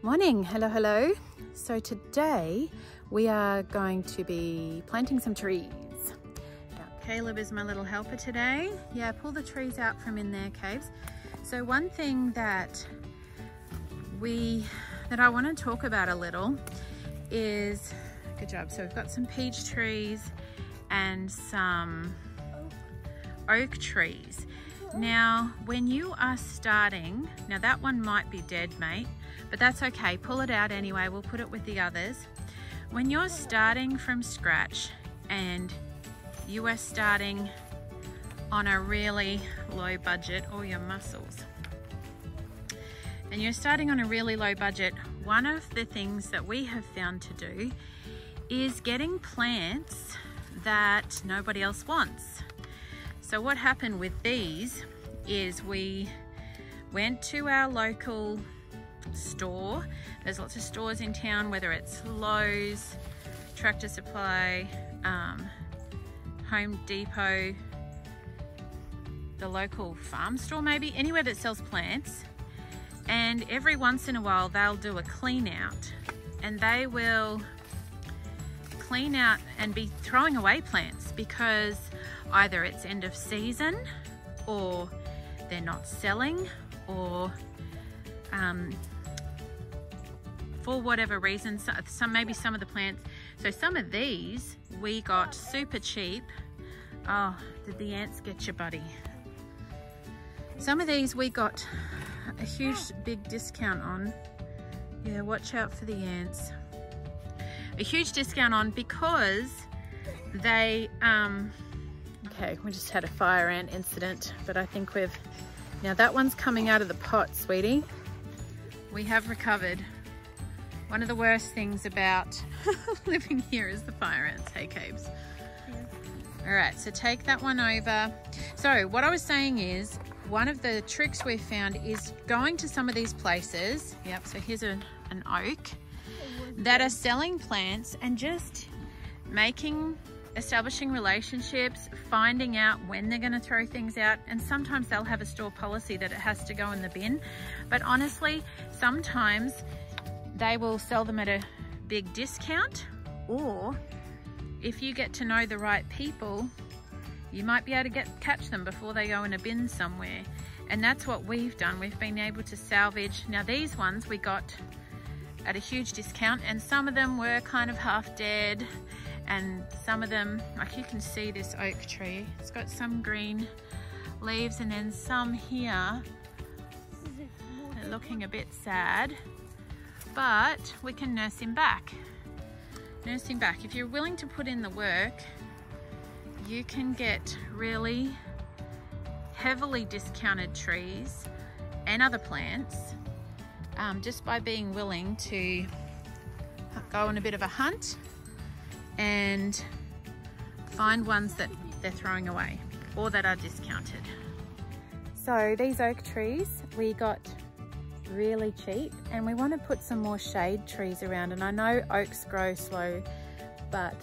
Morning, hello. So today we are going to be planting some trees. Now, Caleb is my little helper today. Yeah, pull the trees out from in there, Caves. So one thing that I want to talk about a little is, good job. So we've got some peach trees and some oak trees. Now, when you are starting, now that one might be dead, mate, but that's okay. Pull it out anyway. We'll put it with the others. When you're starting from scratch and you are starting on a really low budget, or your muscles, and you're starting on a really low budget, one of the things that we have found to do is getting plants that nobody else wants. So what happened with these is we went to our local store. There's lots of stores in town, whether it's Lowe's, Tractor Supply, Home Depot, the local farm store maybe, anywhere that sells plants. And every once in a while they'll do a clean out, and they will clean out and be throwing away plants because either it's end of season, or they're not selling, or for whatever reason, maybe some of the plants. So some of these we got super cheap. Oh, did the ants get you, buddy? Some of these we got a huge big discount on. Yeah, watch out for the ants. A huge discount on because they okay, we just had a fire ant incident, but I think now that one's coming out of the pot, sweetie. We have recovered. One of the worst things about living here is the fire ants, hey Cabes? Yeah. All right, so take that one over. So what I was saying is, one of the tricks we've found is going to some of these places. Yep, so here's an oak that are selling plants, and just establishing relationships, finding out when they're going to throw things out. And sometimes they'll have a store policy that it has to go in the bin, but honestly sometimes they will sell them at a big discount, or if you get to know the right people, you might be able to catch them before they go in a bin somewhere. And that's what we've done. We've been able to salvage. Now these ones we got at a huge discount, and some of them were kind of half dead, and some of them, like you can see this oak tree, it's got some green leaves, and then some here are looking a bit sad, but we can nurse him back. If you're willing to put in the work, you can get really heavily discounted trees and other plants just by being willing to go on a bit of a hunt and find ones that they're throwing away or that are discounted. So these oak trees we got really cheap, and we want to put some more shade trees around. And I know oaks grow slow, but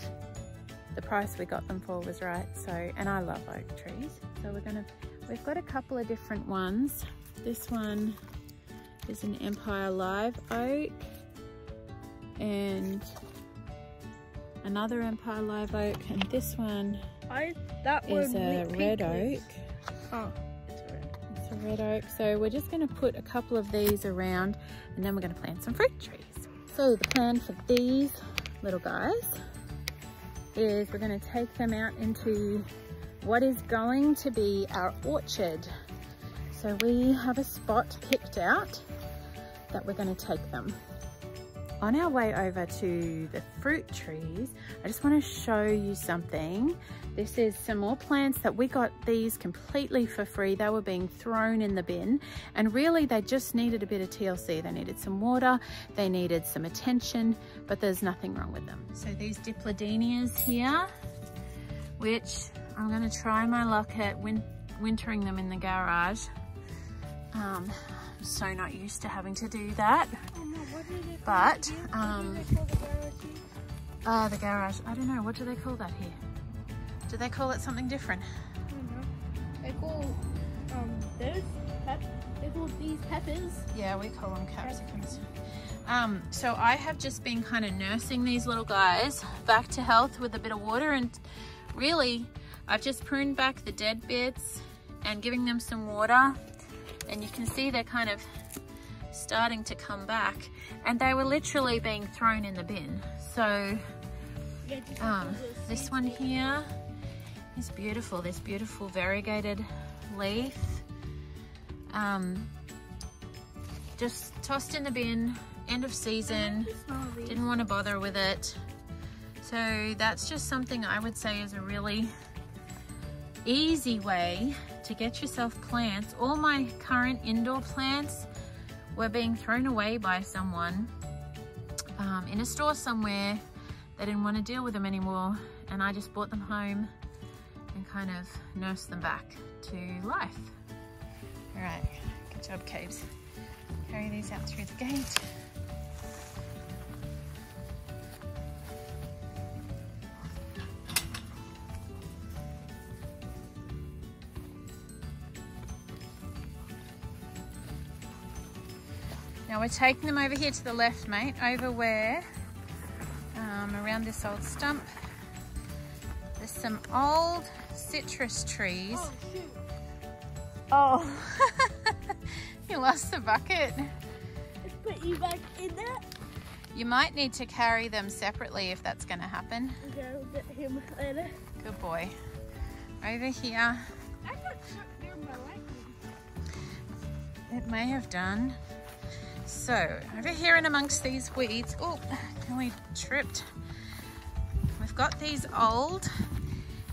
the price we got them for was right. So, and I love oak trees. So we've got a couple of different ones. This one is an Empire Live oak, and another Empire Live oak, and this one is a red oak. Oh, it's a red oak. So we're just going to put a couple of these around, and then we're going to plant some fruit trees. So the plan for these little guys is we're going to take them out into what is going to be our orchard. So we have a spot picked out that we're going to take them. On our way over to the fruit trees, I just want to show you something. This is some more plants that we got these completely for free. They were being thrown in the bin, and really they just needed a bit of TLC. They needed some water, they needed some attention, but there's nothing wrong with them. So these dipladenias here, which I'm going to try my luck at wintering them in the garage. I'm so not used to having to do that. But the garage, I don't know, what do they call that here? Do they call it something different? I don't know. They call this They call these peppers. Yeah, we call them capsicums. So I have just been kind of nursing these little guys back to health with a bit of water, and really I've just pruned back the dead bits and giving them some water, and you can see they're kind of starting to come back, and they were literally being thrown in the bin. So this one here is beautiful, this beautiful variegated leaf. Just tossed in the bin, end of season, didn't want to bother with it. So that's just something I would say is a really easy way to get yourself plants. All my current indoor plants were being thrown away by someone in a store somewhere. They didn't want to deal with them anymore, and I just brought them home and kind of nursed them back to life. All right, good job, Cabes. Carry these out through the gate. Now we're taking them over here to the left, mate, over where, around this old stump, there's some old citrus trees. Oh, shoot. Oh, you lost the bucket. Let's put you back in there. You might need to carry them separately if that's going to happen. Okay, we'll get him later. Good boy. Over here. I got shut near my lightning. It may have done. So, over here in amongst these weeds, oh, nearly tripped. We've got these old,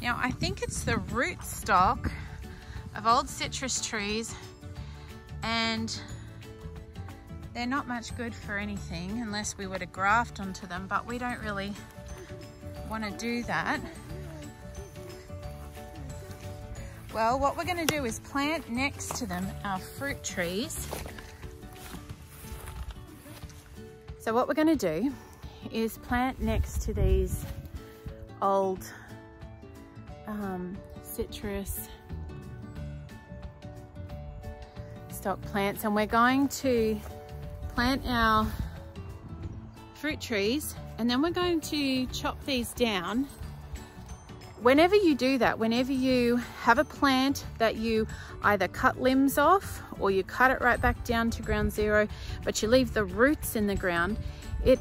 now I think it's the root stock of old citrus trees, and they're not much good for anything unless we were to graft onto them, but we don't really want to do that. Well, what we're going to do is plant next to them our fruit trees. So what we're going to do is plant next to these old citrus stock plants, and we're going to plant our fruit trees, and then we're going to chop these down. Whenever you do that, whenever you have a plant that you either cut limbs off or you cut it right back down to ground zero, but you leave the roots in the ground, it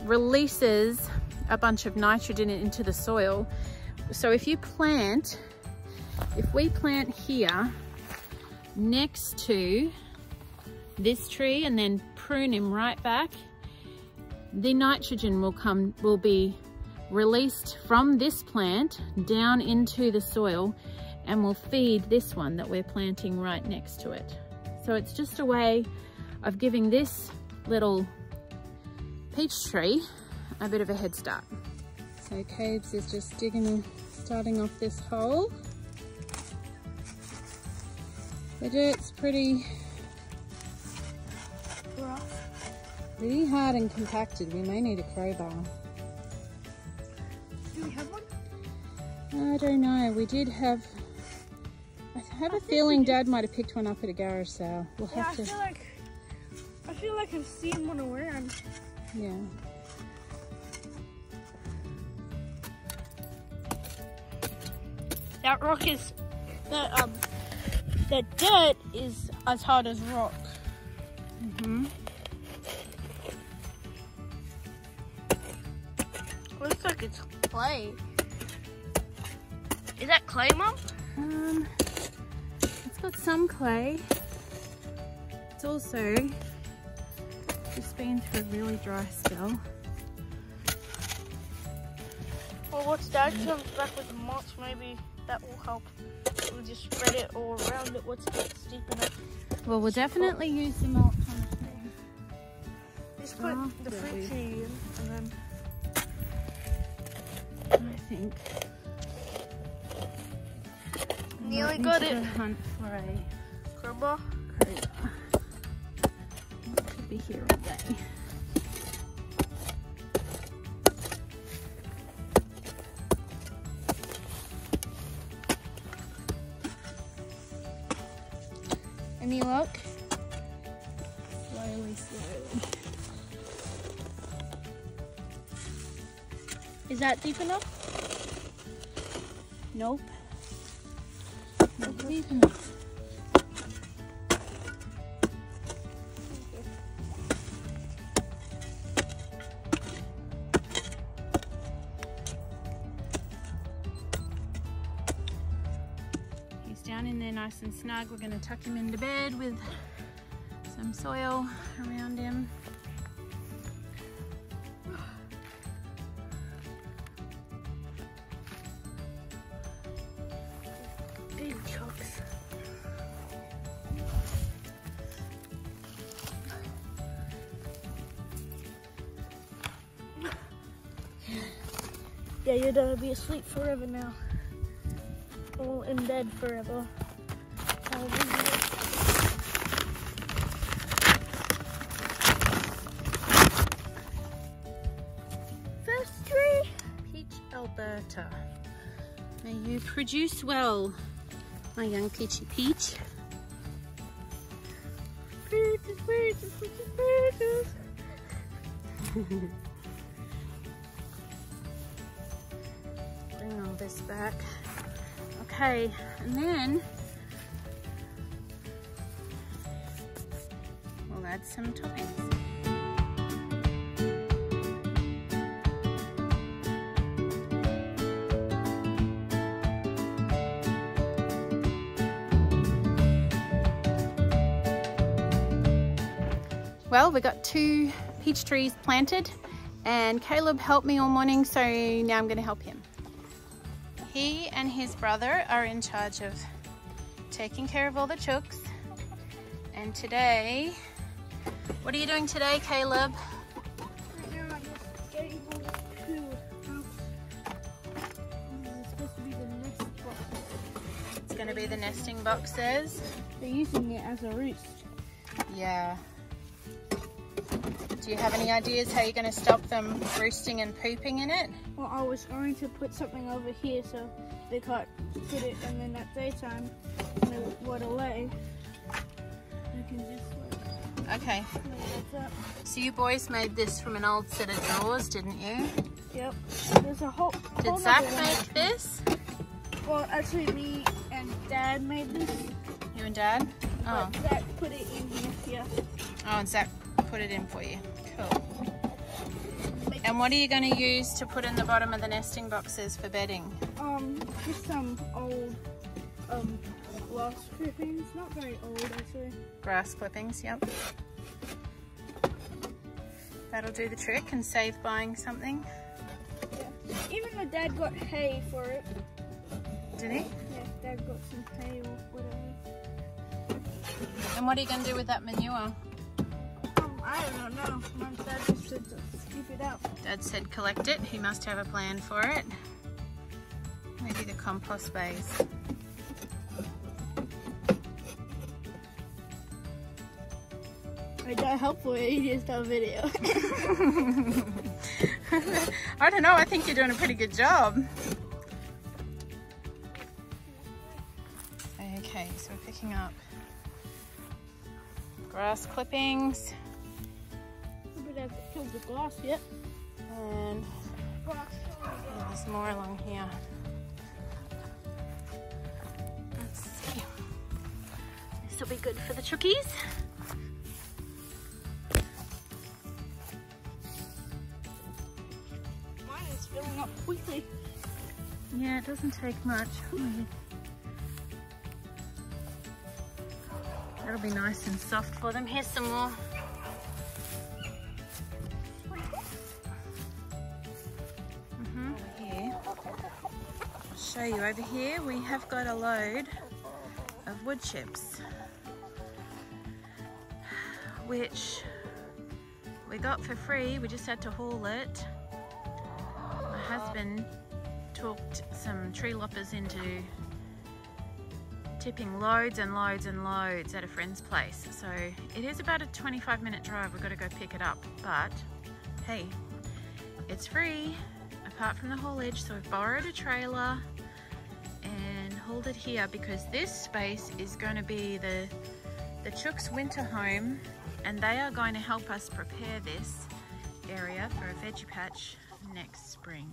releases a bunch of nitrogen into the soil. So if we plant here next to this tree and then prune him right back, the nitrogen will be released from this plant down into the soil and will feed this one that we're planting right next to it. So it's just a way of giving this little peach tree a bit of a head start. So Cabes is just starting off this hole. The dirt's pretty hard and compacted. We may need a crowbar. Do we have one? I don't know. We did have. I have a feeling Dad might have picked one up at a garage sale. We'll have to. I feel like I've seen one around. Yeah. That rock is the dirt is as hard as rock. Mhm. Looks like it's clay. Is that clay, Mum? It's got some clay. It's also just been through a really dry spell. Well, once Dad comes back with the mulch, maybe that will help. We'll just spread it all around it once it gets steep enough. Well, we'll definitely use the mulch on the thing. Just put the fruit tree in and then... I think. Nearly got it. Hunt for a Crowbar. crowbar. It could be here all day. luck. Slowly, slowly. Is that deep enough? Nope. Not deep enough. He's down in there nice and snug. We're going to tuck him into bed with some soil around him. Big chunks. Yeah, you're gonna be asleep forever now. Or in bed forever. First tree, Peach Alberta. May you produce well, my young Peachy Peach. Peaches, peaches, peaches, peaches. Bring all this back. Okay, and then we'll add some toppings. Well, we got 2 peach trees planted and Caleb helped me all morning, so now I'm going to help him. He and his brother are in charge of taking care of all the chooks. And today, what are you doing today, Caleb? Right now I'm just getting all the food out. It's supposed to be the nest box. It's going to be the nesting boxes. They're using it as a roost. Yeah. Do you have any ideas how you're going to stop them roosting and pooping in it? Well, I was going to put something over here so they can't put it, and then at daytime, when they water away, you can just Okay. like that. So you boys made this from an old set of drawers, didn't you? Yep. There's a whole Did Zach make this? Well, actually, me and Dad made this. You and Dad? Oh. But Zach put it in here. Yeah. Oh, and Zach put it in for you. Cool. And what are you going to use to put in the bottom of the nesting boxes for bedding? Just some old grass clippings. Not very old, actually. Grass clippings, yep. That'll do the trick and save buying something. Yeah. Even my dad got hay for it. Did he? Yeah, Dad got some hay or whatever. And what are you going to do with that manure? I don't know. My dad just said to scoop it out. Dad said collect it. He must have a plan for it. Maybe the compost base. I got helpful. You just a video. I don't know. I think you're doing a pretty good job. Okay, so we're picking up grass clippings. But I've killed the glass yet. And yeah, there's more along here. Let's see. This will be good for the chookies. Mine is filling up quickly. Yeah, it doesn't take much. That'll be nice and soft for them. Here's some more. Over here. I'll show you over here. We have got a load of wood chips, which we got for free. We just had to haul it. My husband talked some tree loppers into tipping loads and loads and loads at a friend's place. So it is about a 25-minute drive. We've got to go pick it up, but hey, it's free apart from the haulage. So we've borrowed a trailer and hauled it here because this space is going to be the the Chook's winter home, and they are going to help us prepare this area for a veggie patch next spring.